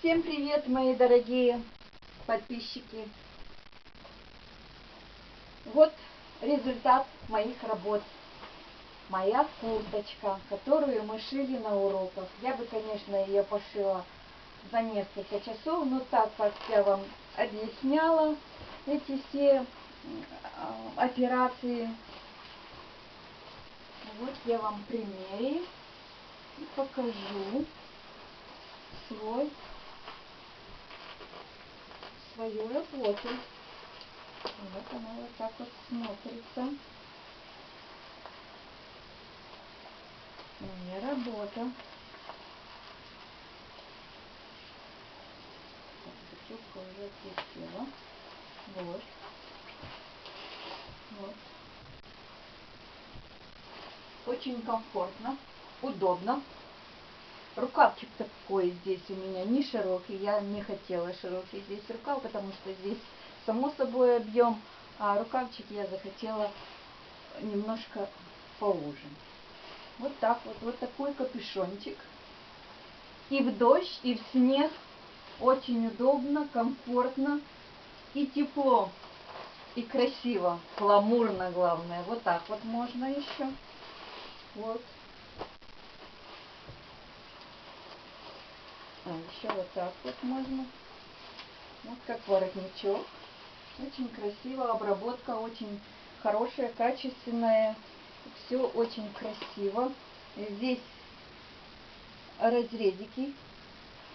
Всем привет, мои дорогие подписчики! Вот результат моих работ. Моя курточка, которую мы шили на уроках. Я бы, конечно, ее пошила за несколько часов, но так как я вам объясняла эти все операции, вот я вам примерю и покажу свою работу. Вот она вот так вот смотрится. Моя работа. Чутка уже отлетела. Вот. Очень комфортно, удобно. Рукавчик такой здесь у меня не широкий. Я не хотела широкий здесь рукав, потому что здесь само собой объем, а рукавчик я захотела немножко поуже. Вот так вот, вот такой капюшончик. И в дождь, и в снег очень удобно, комфортно и тепло, и красиво, гламурно главное. Вот так вот можно еще. Вот. А еще вот так вот можно. Вот как воротничок. Очень красиво, обработка очень хорошая, качественная. Все очень красиво. Здесь разрезики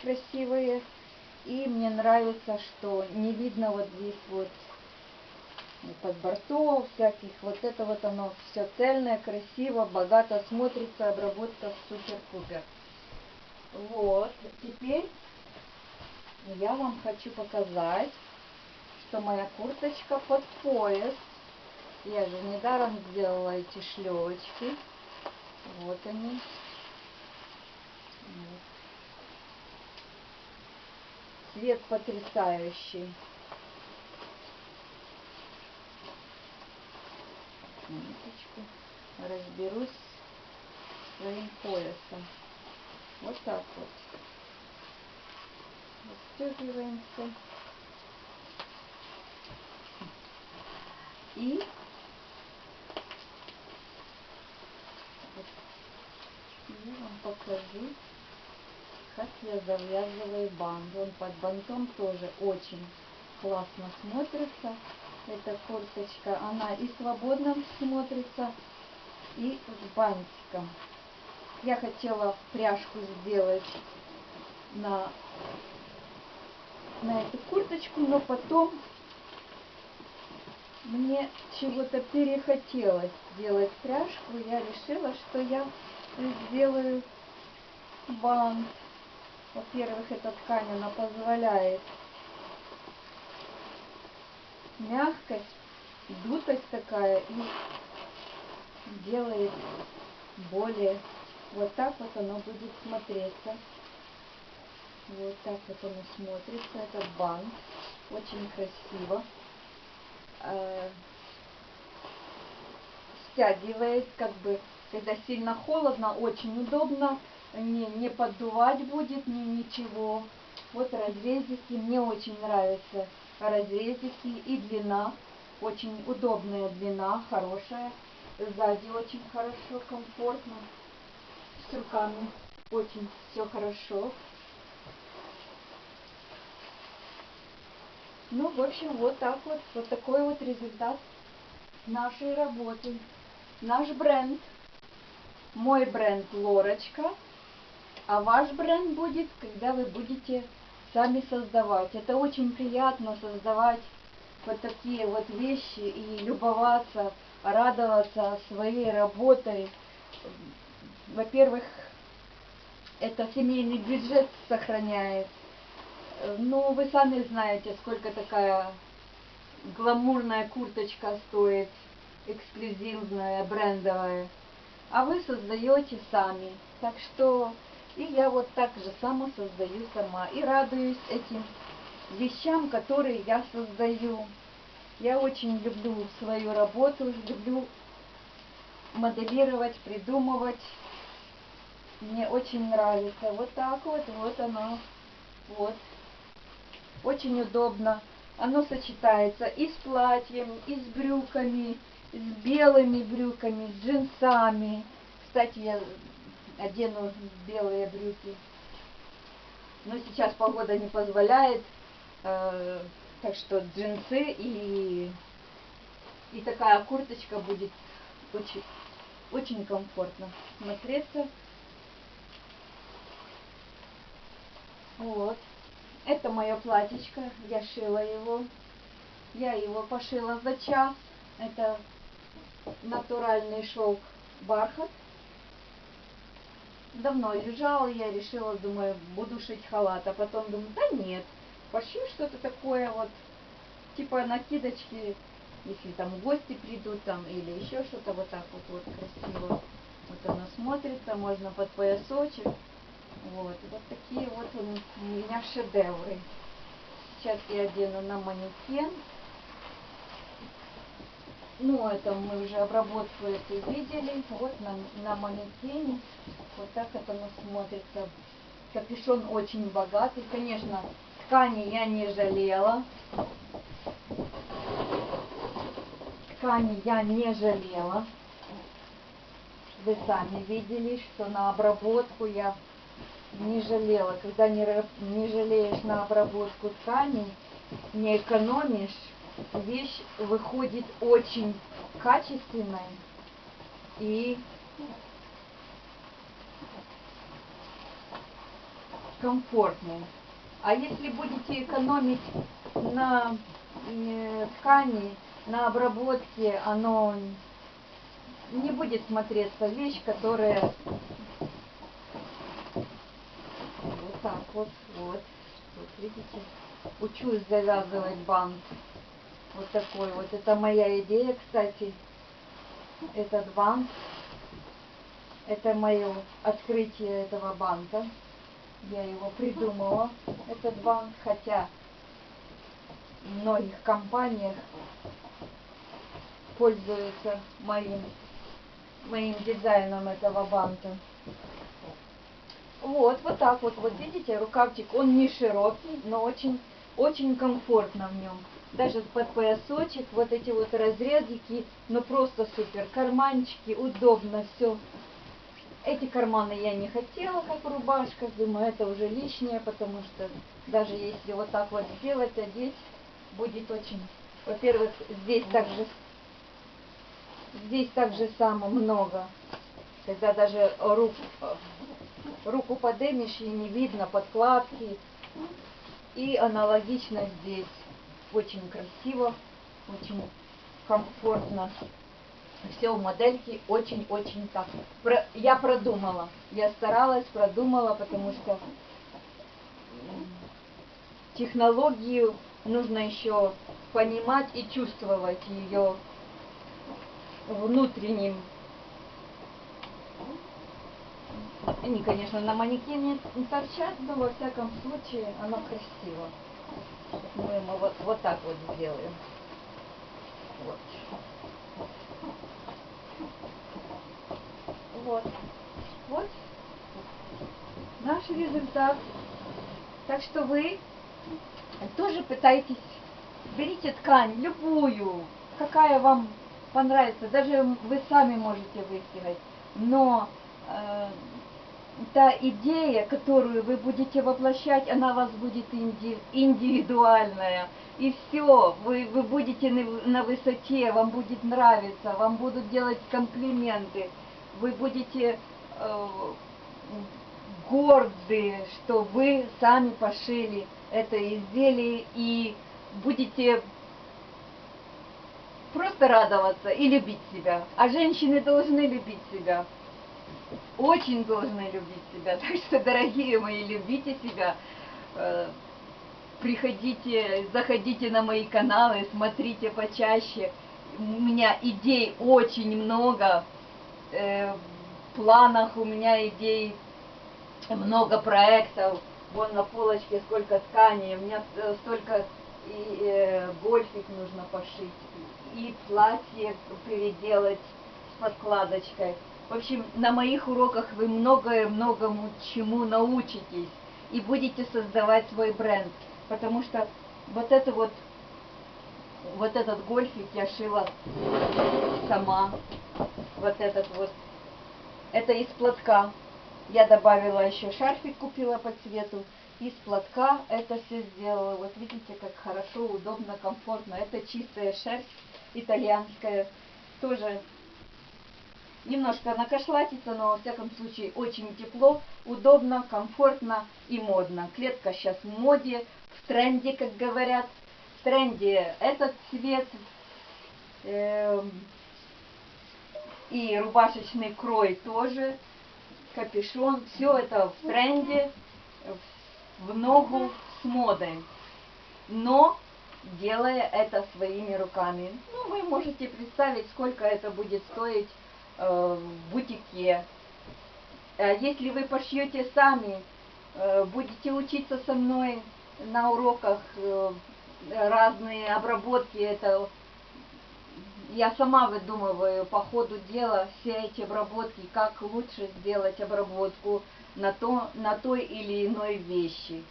красивые. И мне нравится, что не видно вот здесь вот подбортов всяких. Вот это вот оно все цельное, красиво, богато смотрится. Обработка супер-пупер. Вот. Теперь я вам хочу показать, что моя курточка под пояс. Я же недаром сделала эти шлевочки. Вот они. Вот. Цвет потрясающий. Минуточку. Разберусь с своим поясом. Вот так вот. Расстегиваемся. И я вам покажу, как я завязываю бант. Он под бантом тоже очень классно смотрится. Эта курточка, она и свободно смотрится, и с бантиком. Я хотела пряжку сделать на эту курточку, но потом мне чего-то перехотелось делать пряжку. Я решила, что я сделаю бант. Во-первых, эта ткань, она позволяет мягкость, дутость такая, и делает более... Вот так вот оно будет смотреться. Вот так вот оно смотрится, этот бант. Очень красиво. Стягивает, как бы, когда сильно холодно, очень удобно. Не поддувать будет, ничего. Вот разрезики, мне очень нравятся разрезики и длина. Очень удобная длина, хорошая. Сзади очень хорошо, комфортно. С руками очень все хорошо. Ну, в общем, вот так вот. Вот такой вот результат нашей работы. Наш бренд. Мой бренд Лорочка. А ваш бренд будет, когда вы будете сами создавать. Это очень приятно создавать вот такие вот вещи и любоваться, радоваться своей работой. Во-первых, это семейный бюджет сохраняет. Ну, вы сами знаете, сколько такая гламурная курточка стоит, эксклюзивная, брендовая. А вы создаете сами. Так что и я вот так же само создаю сама. И радуюсь этим вещам, которые я создаю. Я очень люблю свою работу, люблю моделировать, придумывать. Мне очень нравится. Вот так вот, вот оно. Вот. Очень удобно. Оно сочетается и с платьем, и с брюками, с белыми брюками, с джинсами. Кстати, я одену белые брюки. Но сейчас погода не позволяет. Так что джинсы и такая курточка будет очень, очень комфортно смотреться. Вот. Это мое платьечко. Я шила его. Я его пошила за час. Это натуральный шелк, бархат. Давно лежал, я решила, думаю, буду шить халат. А потом думаю, да нет, пошью что-то такое вот, типа накидочки, если там гости придут там или еще что-то, вот так вот красиво. Вот оно смотрится, можно под поясочек. Вот такие вот у меня шедевры. Сейчас я одену на манекен. Ну, это мы уже обработку эту видели. Вот на манекене. Вот так это оно смотрится. Капюшон очень богатый. Конечно, ткани я не жалела. Ткани я не жалела. Вы сами видели, что на обработку я не жалела. Когда не жалеешь на обработку тканей, не экономишь, вещь выходит очень качественной и комфортной. А если будете экономить на ткани, на обработке, оно не будет смотреться вещь, которая вот так вот, вот видите, учусь завязывать бант. Вот такой вот. Это моя идея, кстати. Этот бант. Это мое открытие этого банта. Я его придумала, этот бант. Хотя в многих компаниях пользуются моим дизайном этого банта. Вот так вот. Вот видите, рукавчик, он не широкий, но очень комфортно в нем. Даже под поясочек, вот эти вот разрезики, ну просто супер. Карманчики, удобно все. Эти карманы я не хотела, как в рубашках, думаю, это уже лишнее, потому что даже если вот так вот сделать, одеть, будет очень... Во-первых, здесь так же само много. Когда даже руку поднимешь и не видно подкладки. И аналогично здесь. Очень красиво, очень комфортно. Все в модельке очень-очень так. Я продумала. Я старалась, продумала, потому что технологию нужно еще понимать и чувствовать ее внутренним. Они, конечно, на манекене не торчат, но во всяком случае оно красиво. Мы ему вот так вот сделаем. Вот. Вот наш результат. Так что вы тоже пытайтесь, берите ткань, любую, какая вам понравится, даже вы сами можете выстирать, но та идея, которую вы будете воплощать, она у вас будет индивидуальная. И все, вы будете на высоте, вам будет нравиться, вам будут делать комплименты, вы будете горды, что вы сами пошили это изделие и будете просто радоваться и любить себя. А женщины должны любить себя. Очень должны любить себя. Так что, дорогие мои, любите себя. Приходите, заходите на мои каналы, смотрите почаще. У меня идей очень много. В планах у меня идей много проектов. Вон на полочке сколько тканей. У меня столько гольфик нужно пошить. И платье переделать с подкладочкой. В общем, на моих уроках вы многому чему научитесь. и будете создавать свой бренд. Потому что вот это вот этот гольфик я шила сама. Вот этот вот. Это из платка. Я добавила еще шарфик, купила по цвету. Из платка это все сделала. Вот видите, как хорошо, удобно, комфортно. Это чистая шерсть итальянская. Тоже немножко накошлатится, но во всяком случае очень тепло, удобно, комфортно и модно. Клетка сейчас в моде, в тренде, как говорят. В тренде этот цвет и рубашечный крой тоже, капюшон. Все это в тренде, в ногу с модой. Но делая это своими руками. Ну, вы можете представить, сколько это будет стоить в бутике. Если вы пошьете сами, будете учиться со мной на уроках разные обработки, это я сама выдумываю по ходу дела все эти обработки, как лучше сделать обработку на той или иной вещи.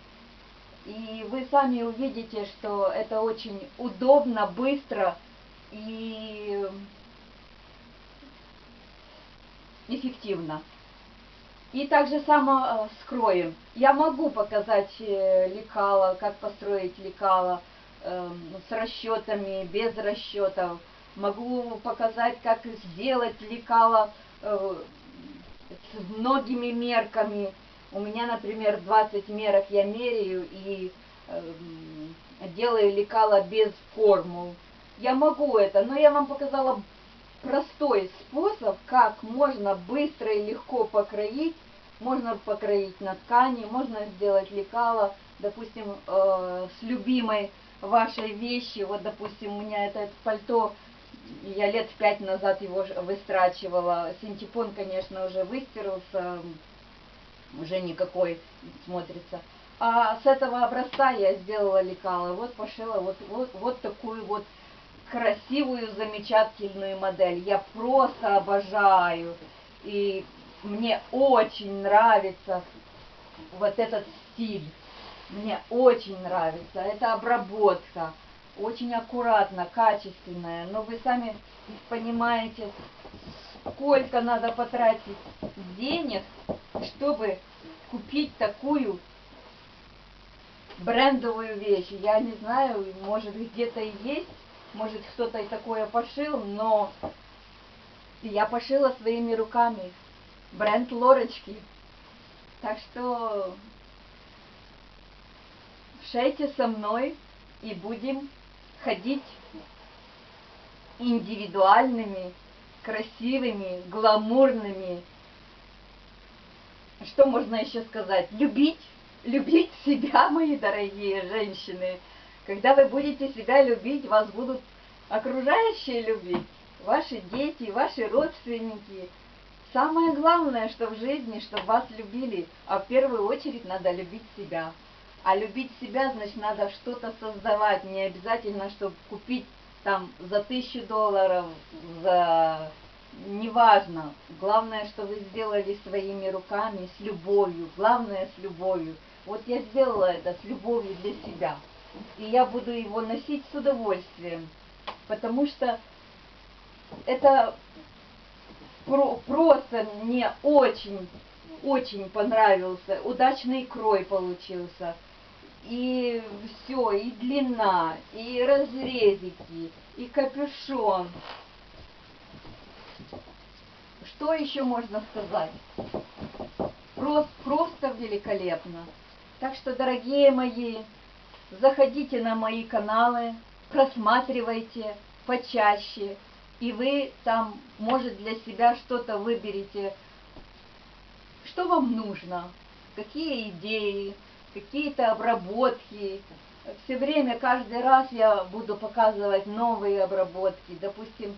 И вы сами увидите, что это очень удобно, быстро и эффективно. И также само с кроем. Я могу показать лекало, как построить лекало с расчетами, без расчетов. Могу показать, как сделать лекало с многими мерками. У меня, например, 20 мерок я меряю и делаю лекало без формул. Я могу это, но я вам показала простой способ, как можно быстро и легко покроить. Можно покроить на ткани, можно сделать лекало, допустим, с любимой вашей вещи. Вот, допустим, у меня это пальто, я лет 5 назад его выстрачивала. Синтепон, конечно, уже выстирался, уже никакой смотрится. А с этого образца я сделала лекало. Вот пошила вот такую вот красивую, замечательную модель. Я просто обожаю. И мне очень нравится вот этот стиль. Мне очень нравится. Это обработка. Очень аккуратно, качественная. Но вы сами понимаете, сколько надо потратить денег, чтобы купить такую брендовую вещь. Я не знаю, может где-то и есть, может кто-то и такое пошил, но я пошила своими руками. Бренд Лорочки. Так что шейте со мной и будем ходить индивидуальными, красивыми, гламурными. Что можно еще сказать? Любить себя, мои дорогие женщины. Когда вы будете себя любить, вас будут окружающие любить, ваши дети, ваши родственники. Самое главное, что в жизни, чтобы вас любили, а в первую очередь надо любить себя. А любить себя, значит, надо что-то создавать. Не обязательно, чтобы купить там за $1000, за... Неважно. Главное, что вы сделали своими руками, с любовью. Главное, с любовью. Вот я сделала это с любовью для себя. И я буду его носить с удовольствием. Потому что это... Просто мне очень понравился, удачный крой получился. И все, и длина, и разрезики, и капюшон. Что еще можно сказать? Просто великолепно. Так что, дорогие мои, заходите на мои каналы, просматривайте почаще. И вы там, может, для себя что-то выберете, что вам нужно, какие идеи, какие-то обработки. Все время, каждый раз я буду показывать новые обработки. Допустим,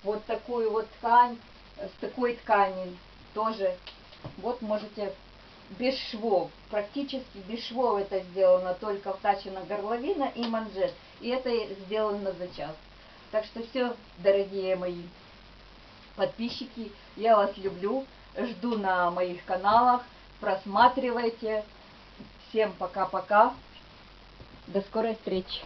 вот такую вот ткань, с такой ткани тоже. Вот можете без швов, практически без швов это сделано, только втачена горловина и манжет. И это сделано за час. Так что все, дорогие мои подписчики, я вас люблю, жду на моих каналах. просматривайте. Всем пока-пока. До скорой встречи.